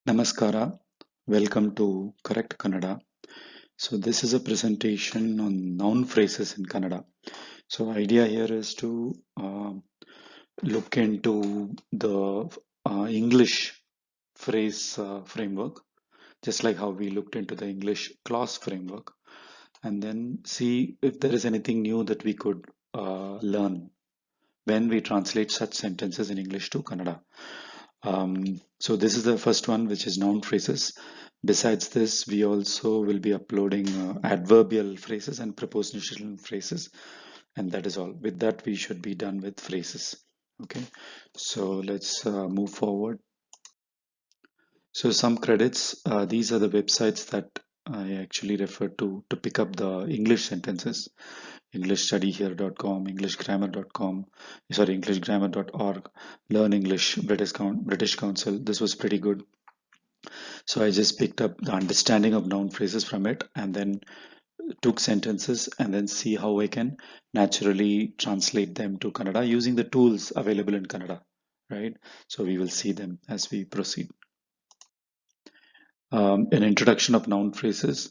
Namaskara, welcome to Correct Kannada. So this is a presentation on noun phrases in Kannada. So idea here is to look into the English phrase framework, just like how we looked into the English clause framework, and then see if there is anything new that we could learn when we translate such sentences in English to Kannada. So this is the first one, which is noun phrases. Besides this, we also will be uploading adverbial phrases and prepositional phrases, and that is all. With that, we should be done with phrases. Okay, so let's move forward. So some credits. These are the websites that I actually refer to pick up the English sentences. EnglishStudyHere.com, EnglishGrammar.com, sorry, EnglishGrammar.org, Learn English, British Council. This was pretty good. So I just picked up the understanding of noun phrases from it and then took sentences and then see how I can naturally translate them to Kannada using the tools available in Kannada, right? So we will see them as we proceed. An introduction of noun phrases.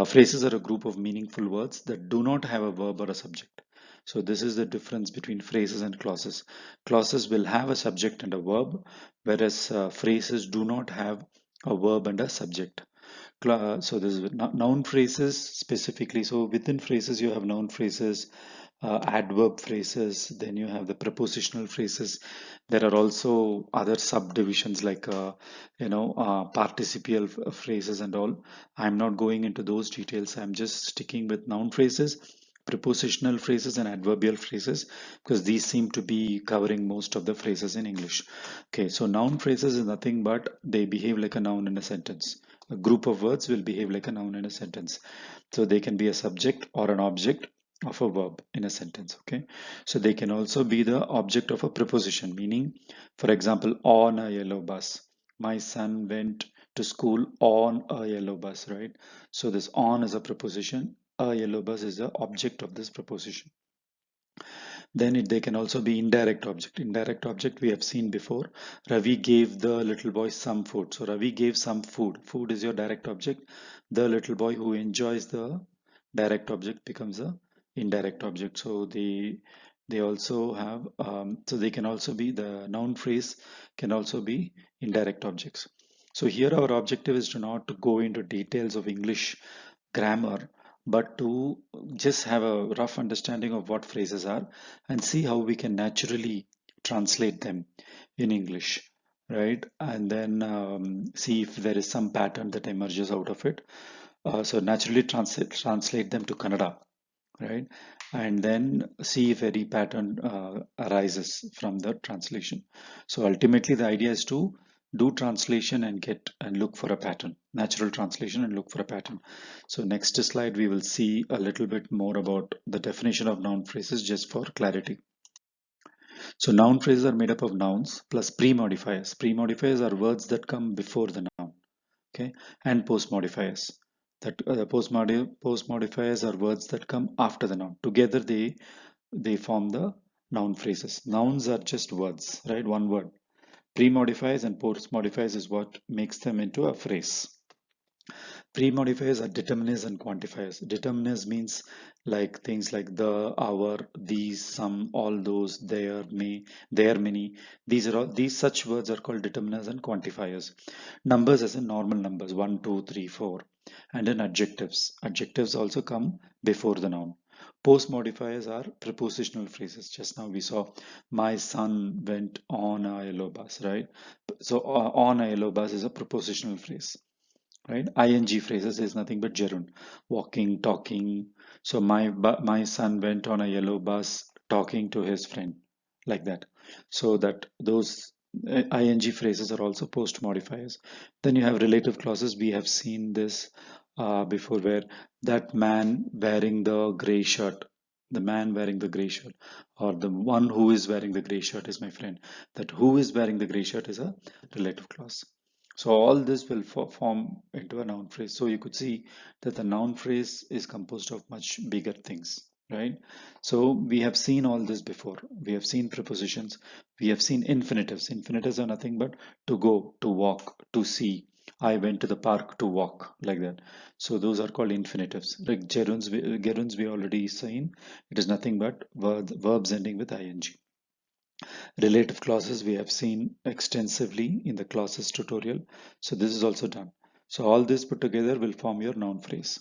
Phrases are a group of meaningful words that do not have a verb or a subject. So this is the difference between phrases and clauses. Clauses will have a subject and a verb, whereas phrases do not have a verb and a subject. So this is noun phrases specifically. So within phrases, you have noun phrases, adverb phrases, then you have the prepositional phrases. There are also other subdivisions like, participial phrases and all. I'm not going into those details. I'm just sticking with noun phrases, prepositional phrases, and adverbial phrases because these seem to be covering most of the phrases in English. Okay, so noun phrases is nothing but they behave like a noun in a sentence. A group of words will behave like a noun in a sentence. So they can be a subject or an object of a verb in a sentence. Okay, so they can also be the object of a preposition, meaning, for example, on a yellow bus. My son went to school on a yellow bus, right? So this on is a preposition. A yellow bus is the object of this preposition. Then they can also be indirect object. Indirect object we have seen before. Ravi gave the little boy some food. So Ravi gave some food. Food is your direct object. The little boy who enjoys the direct object becomes a indirect object. So they also have so they can also be the noun phrase can also be indirect objects. So here our objective is to not to go into details of English grammar, but to just have a rough understanding of what phrases are and see how we can naturally translate them in English, right? And then see if there is some pattern that emerges out of it. So naturally translate them to Kannada, right? And then see if any pattern arises from the translation. So ultimately, the idea is to do translation and get and look for a pattern, natural translation and look for a pattern. So next slide, we will see a little bit more about the definition of noun phrases just for clarity. So noun phrases are made up of nouns plus pre-modifiers. Pre-modifiers are words that come before the noun, okay, and post modifiers. That post modifiers are words that come after the noun. Together they form the noun phrases. Nouns are just words, right? One word. Pre modifiers and post modifiers is what makes them into a phrase. Pre-modifiers are determiners and quantifiers. Determiners means like things like the, our, these, some, all those, there, may, there, many. These are all these such words are called determiners and quantifiers. Numbers as in normal numbers 1, 2, 3, 4, and then adjectives. Adjectives also come before the noun. Post modifiers are prepositional phrases. Just now we saw my son went on a yellow bus, right? So on a yellow bus is a prepositional phrase, right? Ing phrases is nothing but gerund, walking, talking. So my son went on a yellow bus talking to his friend, like that. So that those ing phrases are also post modifiers. Then you have relative clauses. We have seen this before, where that man wearing the gray shirt, the man wearing the gray shirt, or the one who is wearing the gray shirt is my friend. That who is wearing the gray shirt is a relative clause. So all this will form into a noun phrase. So you could see that the noun phrase is composed of much bigger things, right? So we have seen all this before. We have seen prepositions. We have seen infinitives. Infinitives are nothing but to go, to walk, to see. I went to the park to walk, like that. So those are called infinitives. Like gerunds we already seen. It is nothing but verbs ending with ing. Relative clauses we have seen extensively in the clauses tutorial. So this is also done. So all this put together will form your noun phrase,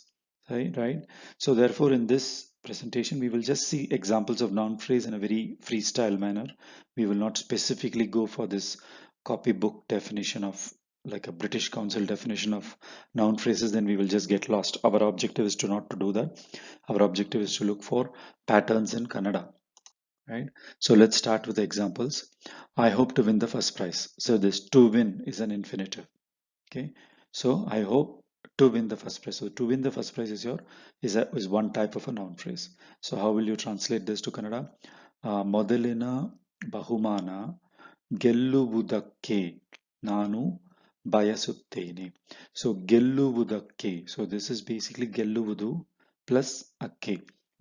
right? So therefore in this presentation we will just see examples of noun phrase in a very freestyle manner. We will not specifically go for this copybook definition of like a British Council definition of noun phrases, then we will just get lost. Our objective is to not to do that. Our objective is to look for patterns in Kannada. Right, so let's start with the examples. I hope to win the first prize. So this to win is an infinitive. Okay, so I hope to win the first prize. So to win the first prize is one type of a noun phrase. So how will you translate this to Kannada? ಮೊದಲಿನ ಬಹುಮಾನ ಗೆಲ್ಲುವುದಕ್ಕೆ ನಾನು ಬಯಸುತ್ತೇನೆ. So ಗೆಲ್ಲುವುದಕ್ಕೆ. So this is basically ಗೆಲ್ಲುವುದು plus ಅಕ್ಕೆ,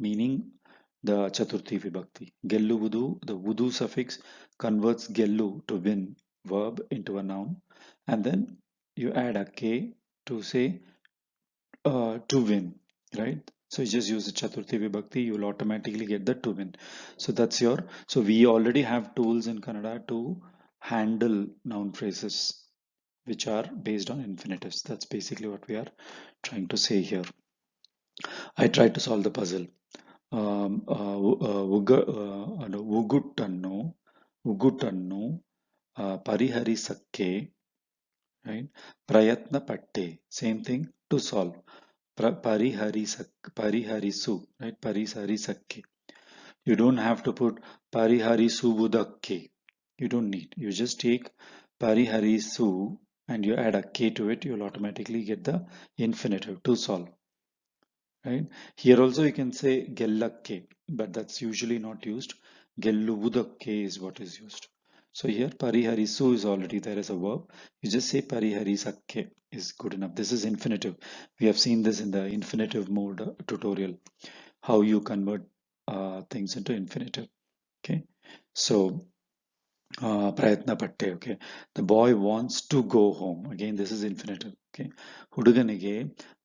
meaning the Chaturthi Vibhakti. Gelluvudu, the vudu suffix converts gellu to win verb into a noun, and then you add a k to say to win, right? So you just use the Chaturthi Vibhakti, you will automatically get the to win. So that's your, so we already have tools in Kannada to handle noun phrases which are based on infinitives. That's basically what we are trying to say here. I tried to solve the puzzle. ಉಗುಟನ್ನು ಉಗುಟನ್ನು ಪರಿಹರಿಸಕ್ಕೆ, right? ಪ್ರಯತ್ನ ಪಟ್ಟೆ, same thing, to solve. ಪರಿಹರಿಸು, right? ಪರಿಹರಿಸಕ್ಕೆ. You don't have to put ಪರಿಹರಿಸುವುದಕ್ಕೆ. You don't need. You just take ಪರಿಹರಿಸು and you add a k to it, you'll automatically get the infinitive, to solve. Right, here also you can say gellakke, but that's usually not used. Gelluvudakke is what is used. So here pariharisu is already there as a verb. You just say pariharisakke is good enough. This is infinitive. We have seen this in the infinitive mode tutorial, how you convert things into infinitive. Okay, so ಪ್ರಯತ್ನ ಪಟ್ಟೆ. Okay, the boy wants to go home. Again, this is infinitive. Okay, ಹುಡುಗನಿಗೆ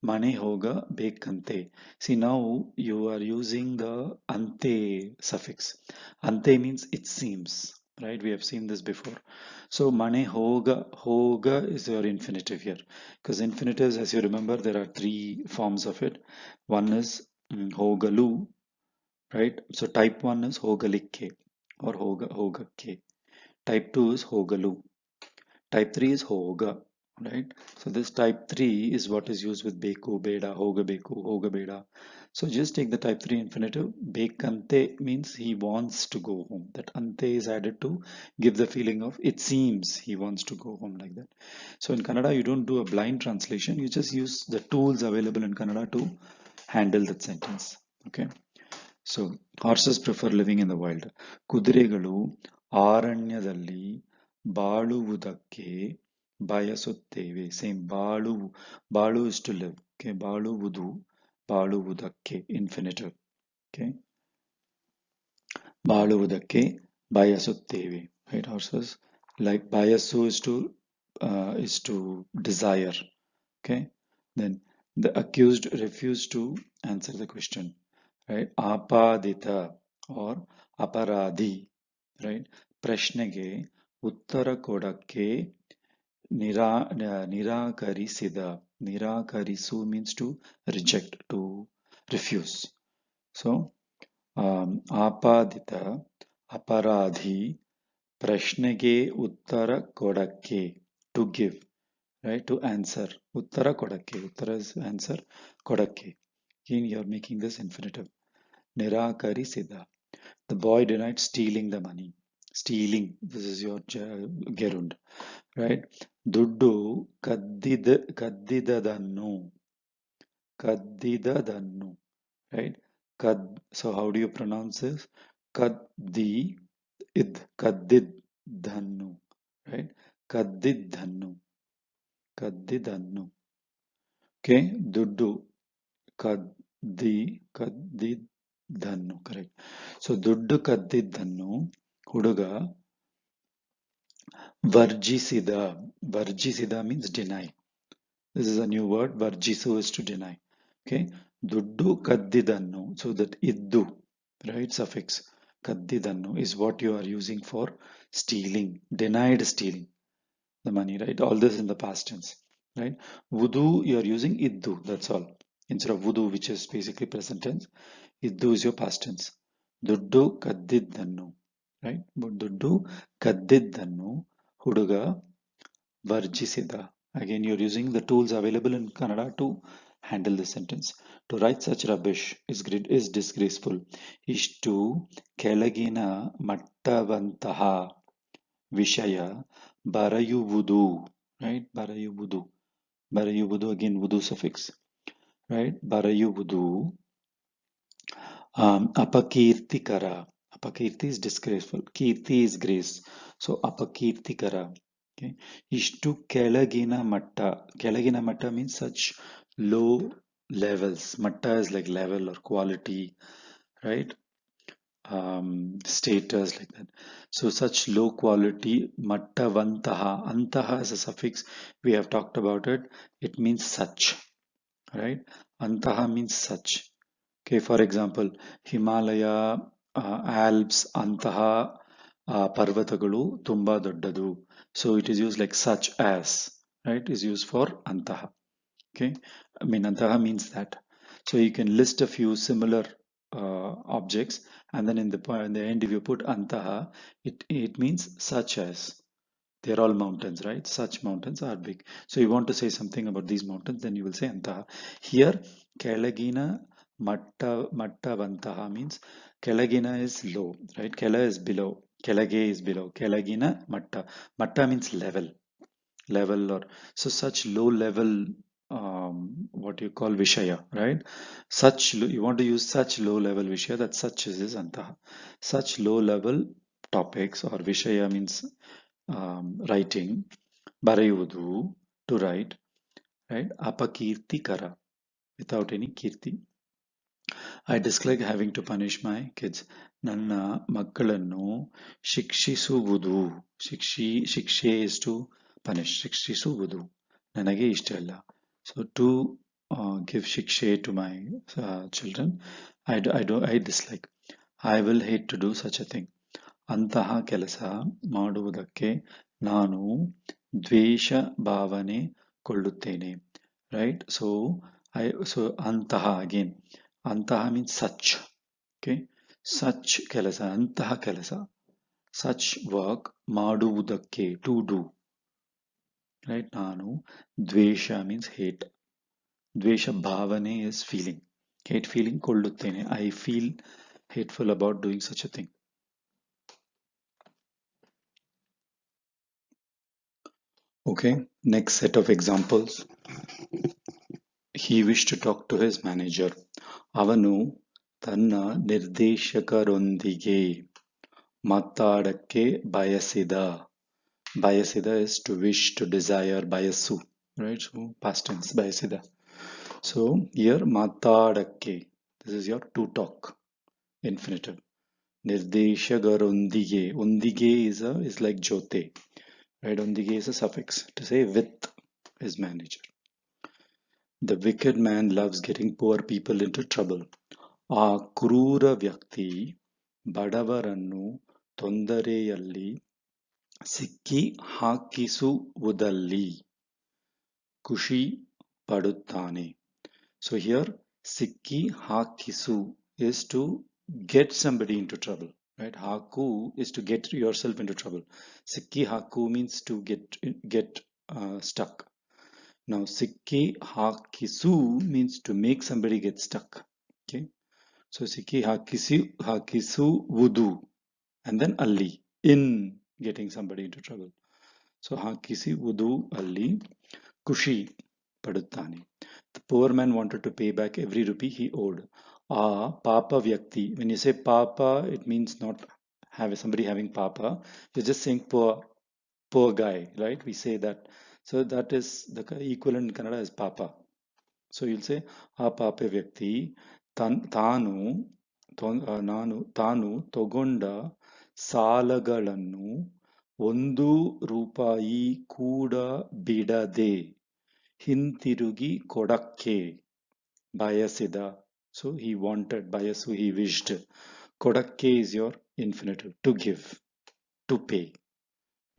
ಮನೆ ಹೋಗಬೇಕಂತೆ. See, now you are using the ante suffix. Ante means it seems, right? We have seen this before. So mane hoga is your infinitive here, because infinitives, as you remember, there are three forms of it. One is hogalu, right? So type 1 is hogalikke or hogakke. Type 2 is hogalu. Type 3 is hoga, right? So this type 3 is what is used with beku, beda, hoga beku, hoga beda. So just take the type 3 infinitive. Bekante means he wants to go home. That ante is added to give the feeling of it seems he wants to go home, like that. So in Kannada, you don't do a blind translation. You just use the tools available in Kannada to handle that sentence. Okay. So horses prefer living in the wild. ಕುದುರೆಗಳು ಅರಣ್ಯದಲ್ಲಿ ಬಾಳುವುದಕ್ಕೆ ಬಯಸುತ್ತೇವೆ. Same, ಬಾಳು is to live. Okay, ಬಾಳುವುದಕ್ಕೆ infinitive. Okay, ಬಾಳುವುದಕ್ಕೆ ಬಯಸುತ್ತೇವೆ. Right, horses like ಬಯಸು is to desire. Okay, then the accused refused to answer the question. Right, apadita or aparadhi, right? ಪ್ರಶ್ನೆಗೆ ಉತ್ತರ ಕೊಡಕ್ಕೆ ನಿರಾಕರಿಸಿದ. ನಿರಾಕರಿಸು means to reject, to refuse. So ಆಪಾದಿತ, ಅಪರಾಧಿ, ಪ್ರಶ್ನೆಗೆ ಉತ್ತರ ಕೊಡಕ್ಕೆ, to give, right? To answer. Uttara kodakke. Uttara is answer. Kodakke. Again, you are making this infinitive. Nirakarisida. The boy denied stealing the money. Stealing. This is your gerund, right? Duddu kaddidadanu. Kaddidadanu. Right? So how do you pronounce this? Kaddidhannu. Right? Kaddidhannu. Kaddidannu. Okay, ದುಡ್ಡು ಕದ್ದಿದ್ದನ್ನು, correct. So ದುಡ್ಡು ಕದ್ದಿದ್ದನ್ನು ಹುಡುಗ ವರ್ಜಿಸಿದ. ವರ್ಜಿಸಿದ means deny. This is a new word. Varjisu is to deny. Okay. Duddu kaddidannu. So that iddu, right? Suffix kaddidannu is what you are using for stealing, denied stealing the money, right? All this in the past tense, right? Vudu, you are using iddu, that's all. Instead of vudu, which is basically present tense, iddu is your past tense. Duddu kaddidannu, right? Duddu kaddidannu huduga varjisida. Again, you're using the tools available in Kannada to handle this sentence. To write such rubbish is disgraceful. Ishtu ಕೆಳಗಿನ ಮಟ್ಟವಂತಹ ವಿಷಯ ಬರೆಯುವುದು, right? ಬರೆಯುವುದು again wudu suffix, right? ಬರೆಯುವುದು ಅಪಕೀರ್ತಿಕರ. Apakirti is disgraceful. Kirti is grace. So apakirtikara. Okay. Ishtu kelagina matta. Kelagina matta means such low levels. Matta is like level or quality, right? Status like that. So such low quality mattavantaha. Antaha is a suffix. We have talked about it. It means such, right? Antaha means such. Okay, for example, Himalaya, Alps, ಅಂತಹ ಪರ್ವತಗಳು ತುಂಬಾ ದೊಡ್ಡದು. So it is used like such as, right? Is used for antaha. Okay, I mean antaha means that. So you can list a few similar objects, and then in the end, if you put antaha, it means such as. They're all mountains, right? Such mountains are big. So you want to say something about these mountains, then you will say antaha. Here, kelagina mattavantaha means kelagina is low, right? Kela is below. Kelage is below. Kelagina matta. Matta means level. Level or so such low level what you call vishaya, right? You want to use such low level vishaya, that such is antaha. Such low level topics or vishaya means writing, barayudu, to write, right? Apakirtikara, without any kirti. I dislike having to punish my kids. ನನ್ನ ಮಕ್ಕಳನ್ನು ಶಿಕ್ಷಿಸುವುದು. ಶಿಕ್ಷೆ is to punish. ಶಿಕ್ಷಿಸುವುದು ನನಗೆ ಇಷ್ಟ ಇಲ್ಲ. So to give shikshe to my children, I dislike. I will hate to do such a thing. ಅಂತಹ ಕೆಲಸ ಮಾಡುವುದಕ್ಕೆ ನಾನು ದ್ವೇಷ ಭಾವನೆ ಕೊಳ್ಳುತ್ತೇನೆ, right? So ಅಂತಹ again, ಅಂತಹ means such, okay? Such ಕೆಲಸ, ಅಂತಹ ಕೆಲಸ, such work ಮಾಡುವುದಕ್ಕೆ, to do, right? ನಾನು ದ್ವೇಷ means hate. ದ್ವೇಷ ಭಾವನೆ is feeling. Hate feeling ಕೊಳ್ಳುತ್ತೇನೆ. I feel hateful about doing such a thing. Okay, next set of examples. He wished to talk to his manager. ಅವನು ತನ್ನ ನಿರ್ದೇಶಕರೊಂದಿಗೆ ಮಾತಾಡಕ್ಕೆ ಬಯಸಿದ. ಬಯಸಿದ is to wish, to desire, ಬಯಸು, right? So past tense, ಬಯಸಿದ. So here ಮಾತಾಡಕ್ಕೆ, this is your to talk, infinitive. ನಿರ್ದೇಶಕರೊಂದಿಗೆ, ಒಂದಿಗೆ is like ಜೊತೆ, right? ಒಂದಿಗೆ is a suffix to say with his manager. The wicked man loves getting poor people into trouble. ಆ ಕ್ರೂರ ವ್ಯಕ್ತಿ ಬಡವರನ್ನು ತೊಂದರೆಯಲ್ಲಿ ಸಿಕ್ಕಿ ಹಾಕಿಸುವುದಲ್ಲಿ ಖುಷಿ ಪಡುತ್ತಾನೆ. So here ಸಿಕ್ಕಿ ಹಾಕಿಸು is to get somebody into trouble, right? Haku is to get yourself into trouble. Sikki haku means to get stuck. Now sikki hakisu means to make somebody get stuck. Okay, so sikki hakisu wudu, and then alli, in getting somebody into trouble. So hakisi wudu alli kushi paduttane. The poor man wanted to pay back every rupee he owed. Papa vyakti. When you say papa, it means not somebody having papa. You're just saying poor guy, right? We say that. So that is the equivalent in Kannada is papa. So you'll say papa vyakti ತಾನು ತಗೊಂಡ ಸಾಲಗಳನ್ನು 1 ರೂಪಾಯಿ ಕೂಡ ಬಿಡದೆ ಹಿಂತಿರುಗಿ ಕೊಡಕ್ಕೆ ಬಯಸಿದ. So he wanted, bayasu, he wished. Kodakke is your infinitive, to give, to pay.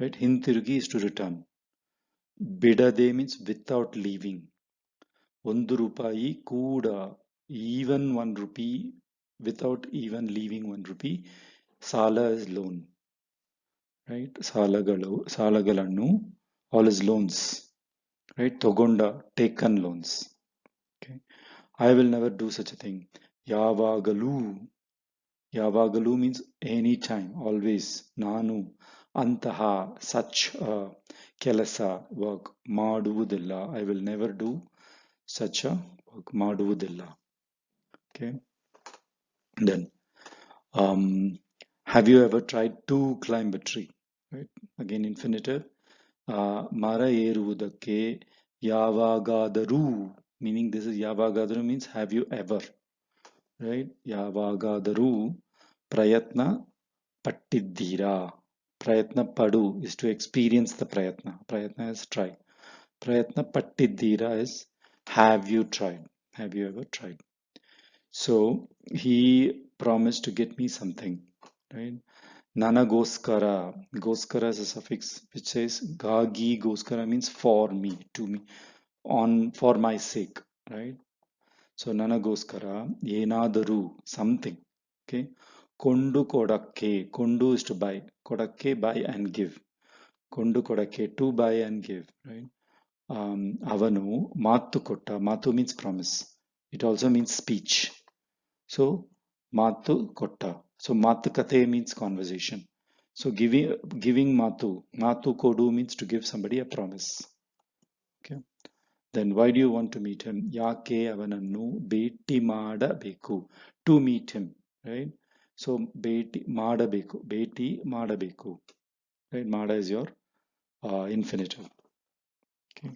Right? Hintirugi is to return. Bidade means without leaving. Ondu rupayi kuda, even 1 rupee, without even leaving 1 rupee. Sala is loan. Right? Salagalannu, all is loans. Right? Togonda, taken loans. Okay. I will never do such a thing. Yavagalu. Yavagalu means anytime, always. Nanu, antaha, such a ಕೆಲಸ, work, ಮಾಡುವುದಿಲ್ಲ. I will never do such a work, ಮಾಡುವುದಿಲ್ಲ. Okay. Then, have you ever tried to climb a tree? Right. Again, infinitive. ಮರ ಏರುವುದಕ್ಕೆ ಯಾವಾಗಾದರೂ, meaning this is ಯಾವಾಗಾದರೂ means have you ever. Right? ಯಾವಾಗಾದರೂ ಪ್ರಯತ್ನ ಪಟ್ಟಿದ್ದೀರಾ. ಪ್ರಯತ್ನ ಪಡು is to experience the prayatna. Prayatna is try. Prayatna pattiddira is have you tried? Have you ever tried? So he promised to get me something. Right? Nanagoskara. Goskara is a suffix which says gagi goskara means for me, to me, on for my sake. Right? So nanagoskara yenadaru, something. Okay. Kondu kodakke. Kondu is to buy. Kodakke, buy and give. Kondu kodakke, to buy and give. Right? Avanu matu kotta. Matu means promise. It also means speech. So matu kotta. So matukate means conversation. So giving matu. Matu kodu means to give somebody a promise. Okay. Then why do you want to meet him? Yake avanannu beti madabeku. To meet him. Right? So beti madabeku. Beti madabeku. Right? Mada is your infinitive. Okay.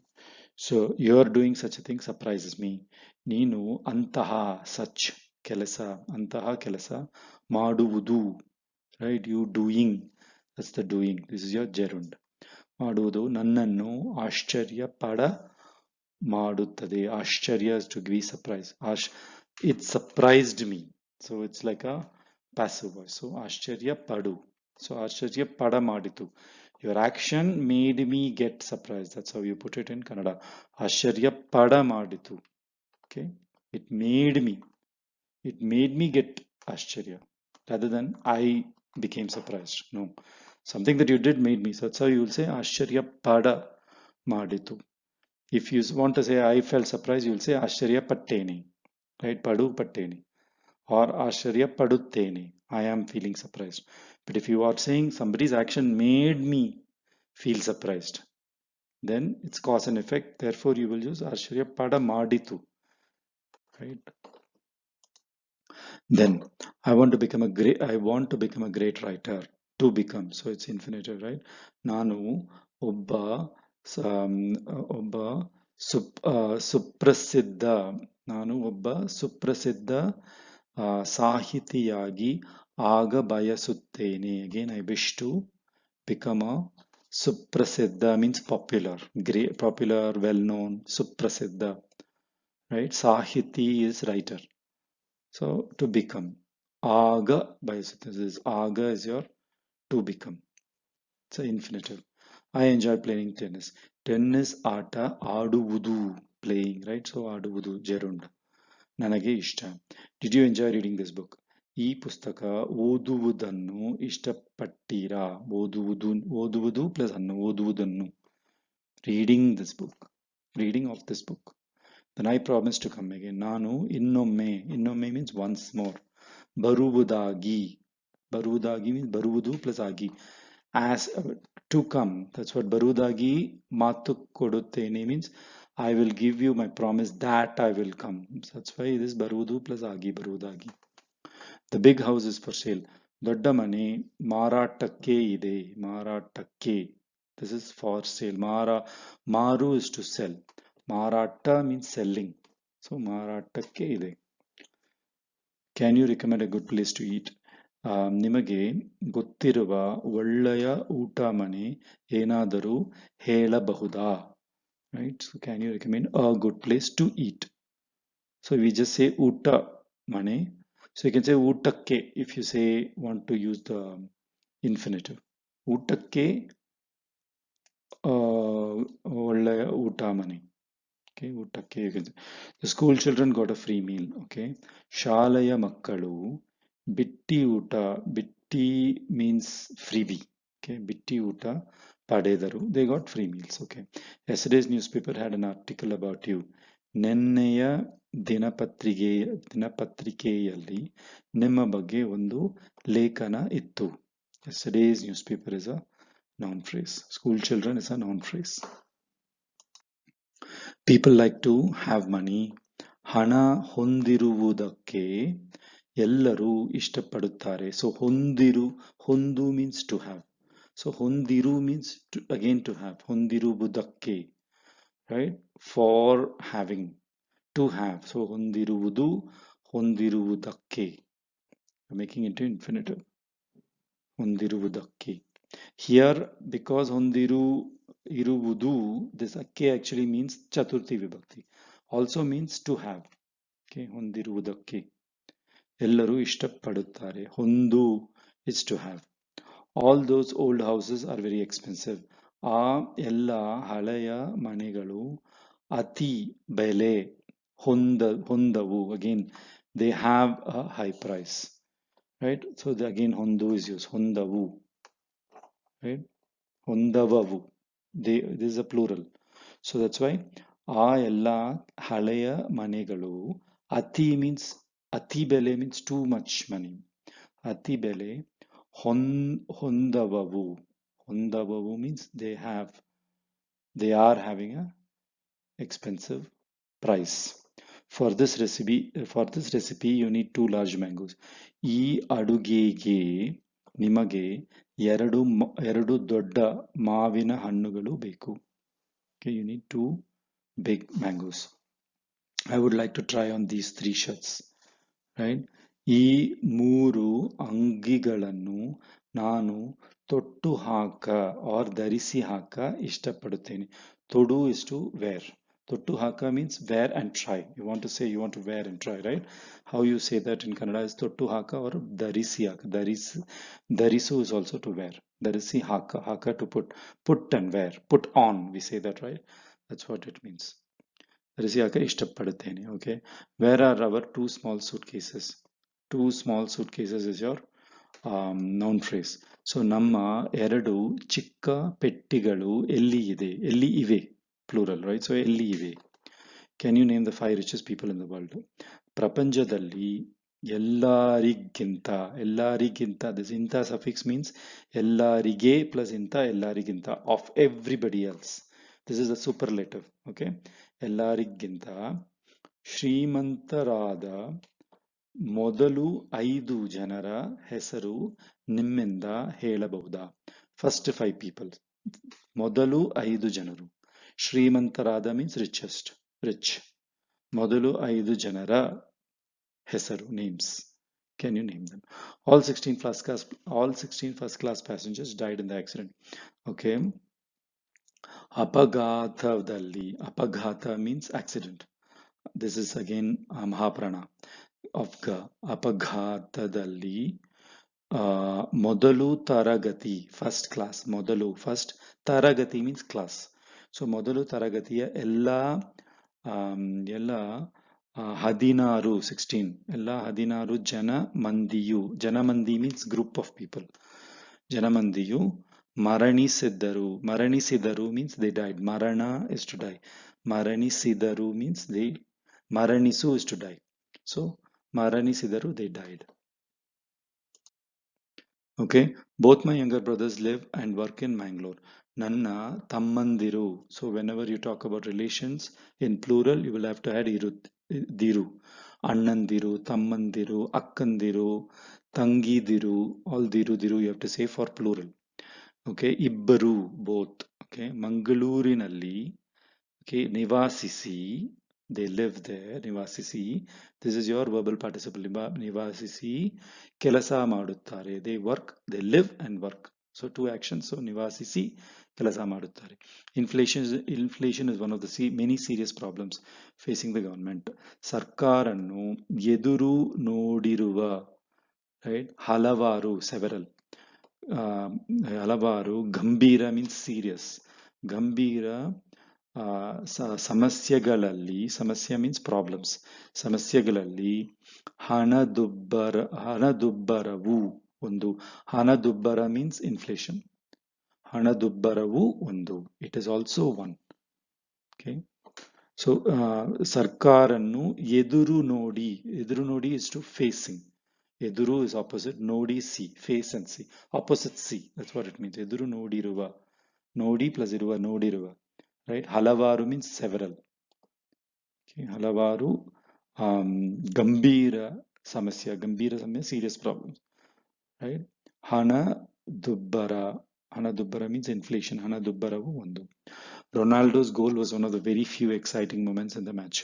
So your doing such a thing surprises me. Neenu antaha such kelasa. Antaha kelasa maduvudu. Right? You doing. That's the doing. This is your gerund. ಮಾಡುವುದು ನನ್ನನ್ನು ಆಶ್ಚರ್ಯ ಪಡ ಮಾಡುತ್ತದೆ. ಆಶ್ಚರ್ಯ is to be surprised. It surprised me. So it's like a passive voice. So ಆಶ್ಚರ್ಯ ಪಡು. So ಆಶ್ಚರ್ಯ ಪಡ ಮಾಡಿತು. Your action made me get surprised. That's how you put it in Kannada. ಆಶ್ಚರ್ಯ ಪಡ ಮಾಡಿತು. Okay. It made me. It made me get ಆಶ್ಚರ್ಯ. Rather than I became surprised. No. Something that you did made me. So that's how you will say ಆಶ್ಚರ್ಯ ಪಡ ಮಾಡಿತು. If you want to say I felt surprised, you will say ಆಶ್ಚರ್ಯ ಪಟ್ಟೇನೆ. Right? Padu patteni. Or ಆಶ್ಚರ್ಯ ಪಡುತ್ತೇನೆ. I am feeling surprised. But if you are saying somebody's action made me feel surprised, then it's cause and effect. Therefore, you will use ಆಶ್ಚರ್ಯ ಪಡ ಮಾಡಿತು. Right? Then I want to become a great writer. To become. So it's infinitive, right? ನಾನು ಒಬ್ಬ ಸುಪ್ರಸಿದ್ಧ, ನಾನು ಒಬ್ಬ ಸುಪ್ರಸಿದ್ಧ ಸಾಹಿತಿಯಾಗಿ ಆಗ ಬಯಸುತ್ತೇನೆ. Again, I wish to become a suprasiddha means popular, great, popular, well known. Suprasiddha, right? Sahiti is writer. So to become. Aga bhayasutte. Aga is your to become. It's an infinitive. I enjoy playing tennis. Tennis ಆಟ ಆಡುವುದು, playing, right? So ಆಡುವುದು gerund. ನನಗೆ ಇಷ್ಟ. Did you enjoy reading this book? ಈ ಪುಸ್ತಕ ಓದುವುದನ್ನು ಇಷ್ಟಪಟ್ಟಿರಾ? ಓದುವುದು plus ಅನ್ನು, ಓದುವುದನ್ನು. Reading this book. Reading of this book. Then I promise to come again. ನಾನು ಇನ್ನೊಮ್ಮೆ means once more. ಬರುವುದಾಗಿ means ಬರುವುದು plus ಆಗಿ. As to come. That's what ಬರುವುದಾಗಿ ಮಾತು ಕೊಡುತ್ತೇನೆ means I will give you my promise that I will come. So that's why this ಬರುವುದು plus ಆಗಿ, ಬರುವುದಾಗಿ. The big house is for sale. ದೊಡ್ಡ ಮನೆ ಮಾರಾಟಕ್ಕೆ ಇದೆ. ಮಾರಾಟಕ್ಕೆ. This is for sale. ಮಾರು is to sell. Marata means selling. So ಮಾರಾಟಕ್ಕೆ ಇದೆ. Can you recommend a good place to eat? ನಿಮಗೆ ಗೊತ್ತಿರುವ ಒಳ್ಳೆಯ ಊಟ ಮನೆ ಏನಾದರೂ ಹೇಳಬಹುದಾ? right? So can you recommend a good place to eat? So we just say uta mane. So you can say utakke if you say want to use the infinitive. Utakke ಒಳ್ಳೆಯ ಊಟ ಮನೆ. Okay, ಊಟಕ್ಕೆ you can say. The school children got a free meal. Okay, ಶಾಲೆಯ ಮಕ್ಕಳು ಬಿಟ್ಟಿ ಊಟ. ಬಿಟ್ಟಿ means freebie. Okay, ಬಿಟ್ಟಿ ಊಟ ಪಡೆದರು. They got free meals. Okay, yesterday's newspaper had an article about you. ನಿನ್ನೆಯ ದಿನಪತ್ರಿಕೆಯಲ್ಲಿ ನಿಮ್ಮ ಬಗ್ಗೆ ಒಂದು ಲೇಖನ ಇತ್ತು. Yesterday's newspaper is a noun phrase. School children is a noun phrase. People like to have money. ಹಣ ಹೊಂದಿರುವುದಕ್ಕೆ ಎಲ್ಲರೂ ಇಷ್ಟಪಡುತ್ತಾರೆ. So ಹೊಂದು means to have. So ಹೊಂದಿರು means to, again to have. ಹೊಂದಿರುವುದಕ್ಕೆ, right? For having, to have. So ಹೊಂದಿರುವುದಕ್ಕೆ. Making it into infinitive. ಹೊಂದಿರುವುದಕ್ಕೆ. Here, because ಇರುವುದು, this akke actually means chaturthi vibhakti. Also means to have. Okay, ಹೊಂದಿರುವುದಕ್ಕೆ ಎಲ್ಲರೂ ಇಷ್ಟಪಡುತ್ತಾರೆ. ಹೊಂದು is to have. All those old houses are very expensive. ಆ ಎಲ್ಲ ಹಳೆಯ ಮನೆಗಳು ಅತಿ ಬೆಲೆ ಹೊಂದವು. Again, they have a high price, right? So again ಹೊಂದು is used. ಹೊಂದವು, right? ಹೊಂದವವು. This is a plural. So that's why ಆ ಎಲ್ಲ ಹಳೆಯ ಮನೆಗಳು ಅತಿ means ಅತಿ ಬೆಲೆ means too much money. ಅತಿ ಬೆಲೆ ಹೊಂದವವು. ಹೊಂದವವು means they are having a expensive price. For this recipe you need 2 large mangoes. ಈ ಅಡುಗೆಗೆ ನಿಮಗೆ ಎರಡು ದೊಡ್ಡ ಮಾವಿನ ಹಣ್ಣುಗಳು ಬೇಕು. Okay, you need 2 big mangoes. I would like to try on these 3 shirts, right? ಈ 3 ಅಂಗಿಗಳನ್ನು ನಾನು ತೊಟ್ಟು ಹಾಕ or ಧರಿಸಿ ಹಾಕ ಇಷ್ಟಪಡುತ್ತೇನೆ. ತೊಡು is to wear. ತೊಟ್ಟು ಹಾಕ means wear and try. You want to say you want to wear and try, right? How you say that in Kannada is ತೊಟ್ಟು ಹಾಕ or ಧರಿಸಿ ಹಾಕ. ಧರಿಸು is also to wear. ಧರಿಸಿ ಹಾಕ. ಹಾಕ to put and wear. Put on, we say that, right? That's what it means. ಧರಿಸಿ ಹಾಕ ಇಷ್ಟಪಡುತ್ತೇನೆ. Okay, where are our 2 small suitcases? 2 small suitcases is your noun phrase. So ನಮ್ಮ 2 ಚಿಕ್ಕ ಪೆಟ್ಟಿಗಳು ಎಲ್ಲಿ ಇವೆ, plural, right? So ಎಲ್ಲಿ ಇವೆ. Can you name the 5 richest people in the world? ಪ್ರಪಂಚದಲ್ಲಿ ಎಲ್ಲರಿಗಿಂತ, this ಇಂತ suffix means ಎಲ್ಲರಿಗೆ plus ಇಂತ, ಎಲ್ಲರಿಗಿಂತ, of everybody else. This is a superlative. Okay, ಎಲ್ಲರಿಗಿಂತ ಶ್ರೀಮಂತರಾದ ಮೊದಲು 5 ಜನರ ಹೆಸರು ನಿಮ್ಮಿಂದ ಹೇಳಬಹುದಾ? First 5 people. ಮೊದಲು 5 ಜನರು. ಶ್ರೀಮಂತರಾದ means richest, rich. ಮೊದಲು 5 ಜನರ ಹೆಸರು, names. Can you name them? All 16 first class passengers died in the accident. Okay. ಅಪಘಾತದಲ್ಲಿ, ಅಪಘಾತ means accident. This is again Mahaprana. ಅಪಘಾತದಲ್ಲಿ ಮೊದಲು ತರಗತಿ, ಫಸ್ಟ್ ಕ್ಲಾಸ್, ಮೊದಲು ಫಸ್ಟ್, ತರಗತಿ means class. ಸೊ ಮೊದಲು ತರಗತಿಯ ಎಲ್ಲ 16 ಎಲ್ಲ 16 ಜನಮಂದಿ means group of people. ಜನಮಂದಿಯು ಮರಣಿಸಿದರು means they died. ಮರಣ is to die. ಮರಣಿಸಿದರು means they, ಮರಣಿಸು is to die. So ಮರಣಿಸಿದರು, they died. Okay, both my younger brothers live and work in Mangalore. ನನ್ನ ತಮ್ಮಂದಿರು. So whenever you talk about relations in plural, you will have to add ದಿರು. ಅಣ್ಣಂದಿರು, ತಮ್ಮಂದಿರು, ಅಕ್ಕಂದಿರು, ತಂಗಿದಿರು, all ದಿರು you have to say for plural. Okay, ಇಬ್ಬರು, both. Okay, ಮಂಗಳೂರಿನಲ್ಲಿ, okay, ನಿವಾಸಿಸಿ, they live there, ನಿವಾಸಿಸಿ. This is your verbal participle. ನಿವಾಸಿಸಿ ಕೆಲಸ ಮಾಡುತ್ತಾರೆ. They work, they live and work. So 2 actions. So ನಿವಾಸಿಸಿ ಕೆಲಸ ಮಾಡುತ್ತಾರೆ. Inflation is one of the many serious problems facing the government. ಸರ್ಕಾರನ್ನು ಎದುರು ನೋಡಿರುವ, right, ಹಲವಾರು, several, ಹಲವಾರು, ಗಂಭೀರ means serious, ಗಂಭೀರ ಸಮಸ್ಯೆಗಳಲ್ಲಿ, ಸಮಸ್ಯೆ means problems, ಸಮಸ್ಯೆಗಳಲ್ಲಿ ಹಣದುಬ್ಬರವು ಒಂದು, ಹಣದುಬ್ಬರ means inflation, ಹಣದುಬ್ಬರವು ಒಂದು, it is also one. Okay, so ಸರ್ಕಾರನ್ನು ಎದುರು ನೋಡಿ, ಎದುರು ನೋಡಿ is to facing, ಎದುರು is opposite, ನೋಡಿ see, face and see, opposite see, that's what it means. ಎದುರು ನೋಡಿರುವ, ನೋಡಿ plus ಇರುವ, ನೋಡಿರುವ, right. ಹಲವಾರು means several. Okay, ಹಲವಾರು ಗಂಭೀರ ಸಮಸ್ಯೆ, ಗಂಭೀರ ಸಮಸ್ಯೆ, serious problems, right. ಹಣದುಬ್ಬರ, ಹಣದುಬ್ಬರ means inflation, ಹಣದುಬ್ಬರವು ಒಂದು. Ronaldo's goal was one of the very few exciting moments in the match.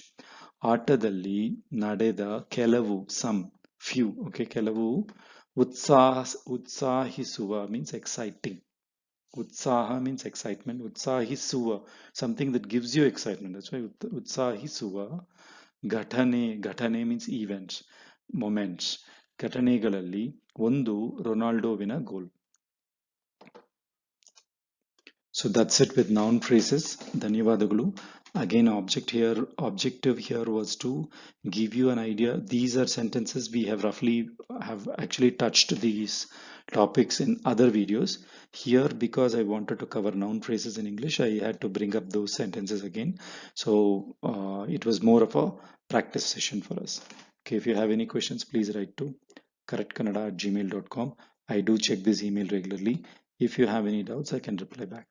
ಆಟದಲ್ಲಿ ನಡೆದ ಕೆಲವು, some, few, okay, ಕೆಲವು ಉತ್ಸಾಹಿಸುವ means exciting. Utsaha means excitement. Utsahissuva, something that gives you excitement. That's why Utsahissuva. ಘಟನೆ means events, moments. ಘಟನೆಗಳಲ್ಲಿ ಒಂದು ರೊನಾಲ್ಡೋವಿನ ಗೋಲ್. So that's it with noun phrases. ಧನ್ಯವಾದಗಳು. Again, objective here was to give you an idea. These are sentences we have actually touched these topics in other videos. Here, because I wanted to cover noun phrases in English, I had to bring up those sentences again. So it was more of a practice session for us. Okay, if you have any questions, please write to correctcanada@gmail.com. I do check this email regularly. If you have any doubts, I can reply back.